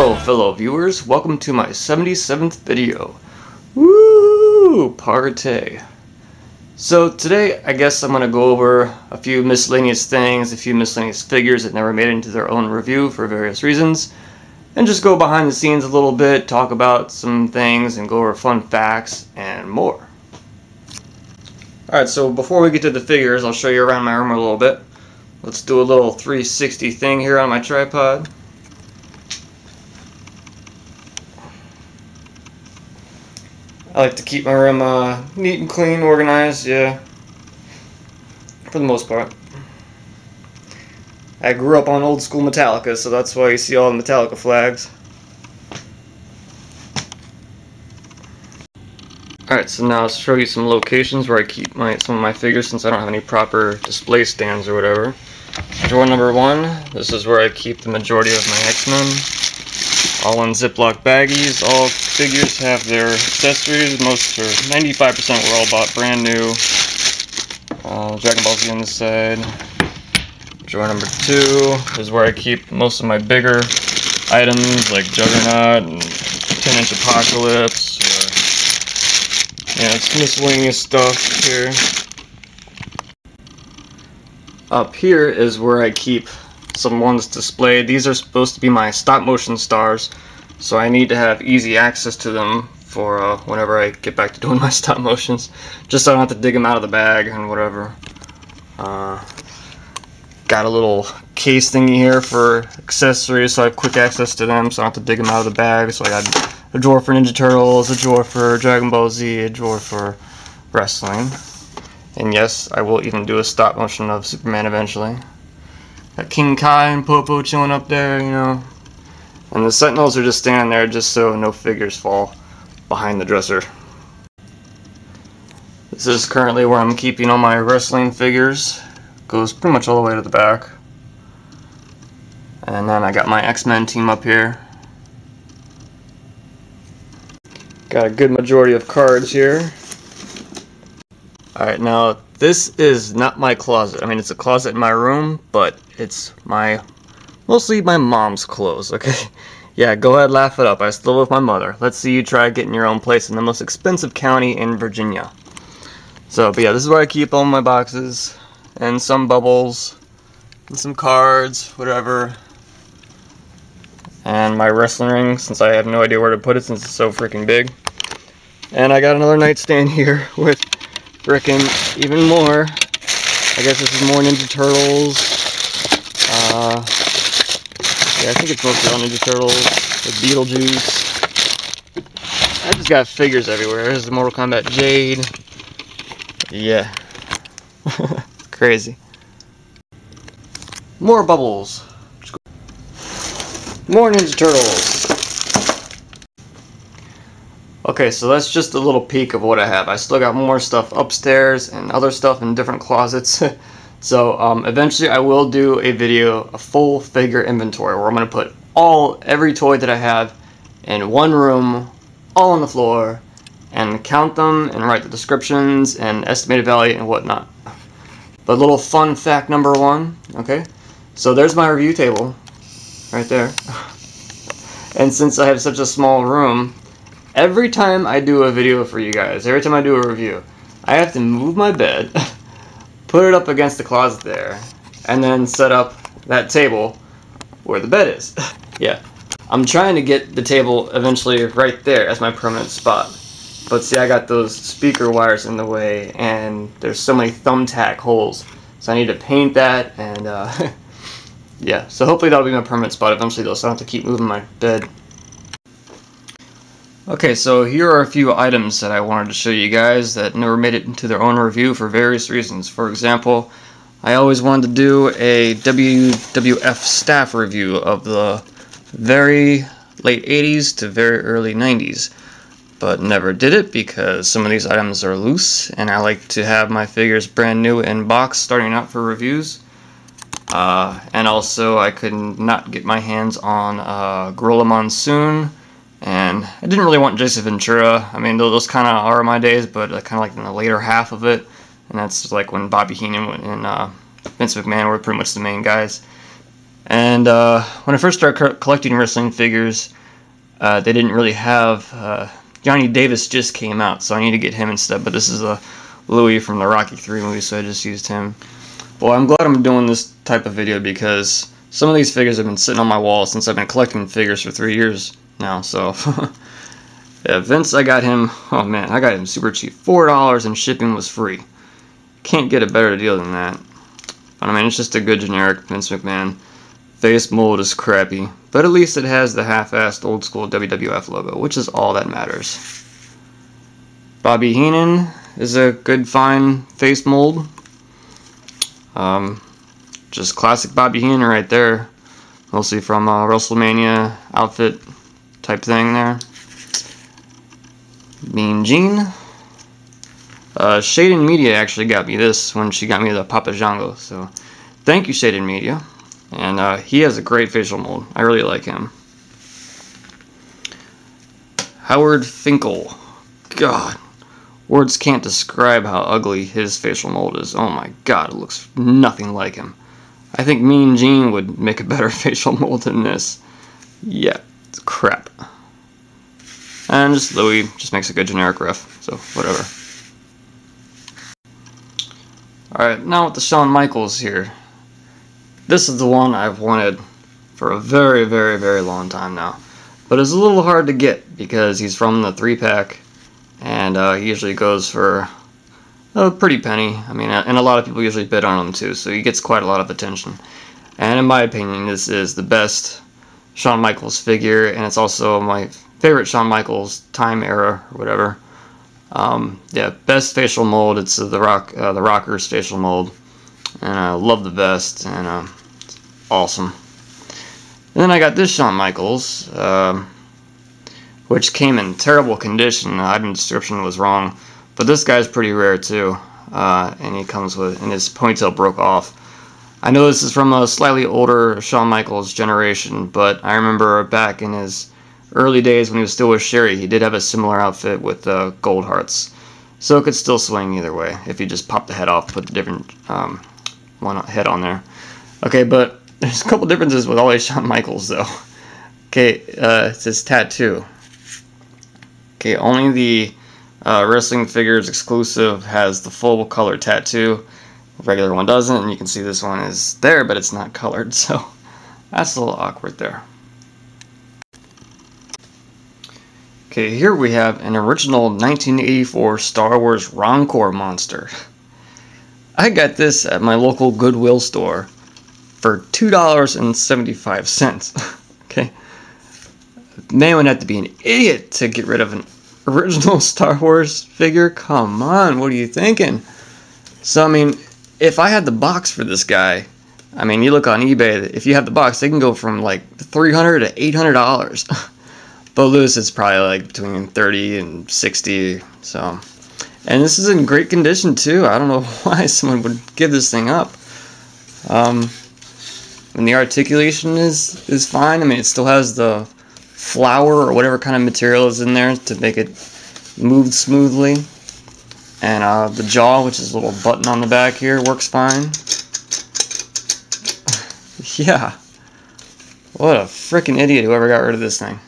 Hello fellow viewers, welcome to my 77th video. Woo! Party! So today I guess I'm going to go over a few miscellaneous things, a few miscellaneous figures that never made it into their own review for various reasons, and just go behind the scenes a little bit, talk about some things, and go over fun facts and more. Alright, so before we get to the figures, I'll show you around my room a little bit. Let's do a little 360 thing here on my tripod. I like to keep my room neat and clean, organized, yeah, for the most part. I grew up on old school Metallica, so that's why you see all the Metallica flags. Alright, so now I'll show you some locations where I keep some of my figures since I don't have any proper display stands or whatever. Drawer number 1, this is where I keep the majority of my X-Men. All in Ziploc baggies. All figures have their accessories. Most, or 95%, were all bought brand new. Dragon Ball Z on this side. Drawer number 2 is where I keep most of my bigger items like Juggernaut and 10-inch Apocalypse. Yeah, it's miscellaneous stuff here. Up here is where I keep some ones displayed. These are supposed to be my stop motion stars, so I need to have easy access to them for whenever I get back to doing my stop motions, just so I don't have to dig them out of the bag and whatever. Got a little case thingy here for accessories, so I have quick access to them, so I don't have to dig them out of the bag. So I got a drawer for Ninja Turtles, a drawer for Dragon Ball Z, a drawer for wrestling, and yes, I will even do a stop motion of Superman eventually. Got King Kai and Popo chilling up there, you know. And the Sentinels are just standing there just so no figures fall behind the dresser. This is currently where I'm keeping all my wrestling figures. Goes pretty much all the way to the back. And then I got my X-Men team up here. Got a good majority of cards here. Alright, now this is not my closet. I mean, it's a closet in my room, but it's mostly my mom's clothes, okay? Yeah, go ahead, laugh it up. I still live with my mother. Let's see you try getting your own place in the most expensive county in Virginia. So, but yeah, this is where I keep all my boxes, and some bubbles, and some cards, whatever. And my wrestling ring, since I have no idea where to put it since it's so freaking big. And I got another nightstand here with frickin' even more. I guess this is more Ninja Turtles. Yeah, I think it's mostly all Ninja Turtles. With Beetlejuice. I just got figures everywhere. There's the Mortal Kombat Jade. Yeah. Crazy. More bubbles. More Ninja Turtles. Okay, so that's just a little peek of what I have. I still got more stuff upstairs and other stuff in different closets. So eventually I will do a video, a full figure inventory, where I'm going to put every toy that I have in one room, all on the floor, and count them and write the descriptions and estimated value and whatnot. But little fun fact number 1, okay? So there's my review table, right there. And since I have such a small room, every time I do a video for you guys, every time I do a review, I have to move my bed, put it up against the closet there, and then set up that table where the bed is. Yeah, I'm trying to get the table eventually right there as my permanent spot. But see, I got those speaker wires in the way, and there's so many thumbtack holes. So I need to paint that, and yeah, so hopefully that'll be my permanent spot eventually though, so I don't have to keep moving my bed. Okay, so here are a few items that I wanted to show you guys that never made it into their own review for various reasons. For example, I always wanted to do a WWF Staff review of the very late 80s to very early 90s, but never did it because some of these items are loose, and I like to have my figures brand new in box starting out for reviews. And also I could not get my hands on Gorilla Monsoon. And I didn't really want Jason Ventura. I mean, those kind of are my days, but kind of like in the later half of it. And that's like when Bobby Heenan and Vince McMahon were pretty much the main guys. And when I first started collecting wrestling figures, they didn't really have Johnny Davis just came out, so I need to get him instead. But this is a Louis from the Rocky 3 movie, so I just used him. Well, I'm glad I'm doing this type of video because some of these figures have been sitting on my wall since I've been collecting figures for 3 years now. So yeah, Vince, I got him. Oh man, I got him super cheap, $4, and shipping was free. Can't get a better deal than that. But I mean, it's just a good generic Vince McMahon. Face mold is crappy, but at least it has the half-assed old school WWF logo, which is all that matters. Bobby Heenan is a good, fine face mold. Just classic Bobby Heenan right there. Mostly from WrestleMania outfit type thing there. Mean Gene. Shaded Media actually got me this when she got me the Papa Django, so thank you, Shaded Media. And he has a great facial mold. I really like him. Howard Finkel. God. Words can't describe how ugly his facial mold is. Oh my god, it looks nothing like him. I think Mean Gene would make a better facial mold than this. Yeah, it's crap. And just Louis just makes a good generic ref, so whatever. Alright, now with the Shawn Michaels here. This is the one I've wanted for a very, very, very long time now. But it's a little hard to get because he's from the 3-pack, and he usually goes for a pretty penny. I mean, and a lot of people usually bid on him too, so he gets quite a lot of attention. And in my opinion, this is the best Shawn Michaels figure, and it's also my favorite Shawn Michaels time era or whatever. Yeah, best facial mold. It's the Rocker's facial mold. And I love the vest, and it's awesome. And then I got this Shawn Michaels, which came in terrible condition. The item description was wrong, but this guy's pretty rare too. And he comes with, and his ponytail broke off. I know this is from a slightly older Shawn Michaels generation, but I remember back in his early days when he was still with Sherry, he did have a similar outfit with gold hearts. So it could still swing either way if you just pop the head off, put the different one head on there. Okay, but there's a couple differences with all these Shawn Michaels though. Okay, it's his tattoo. Okay, only the Wrestling Figures exclusive has the full color tattoo. The regular one doesn't, and you can see this one is there, but it's not colored, so that's a little awkward there. Okay, here we have an original 1984 Star Wars Rancore monster. I got this at my local Goodwill store for $2.75. Okay, man would have to be an idiot to get rid of an original Star Wars figure. Come on, what are you thinking? So I mean, if I had the box for this guy, I mean, you look on eBay, if you have the box, they can go from like $300 to $800. But loose, it's probably like between 30 and 60. So, and this is in great condition too. I don't know why someone would give this thing up. And the articulation is fine. I mean, it still has the flower or whatever kind of material is in there to make it move smoothly. And the jaw, which is a little button on the back here, works fine. Yeah. What a freaking idiot whoever got rid of this thing.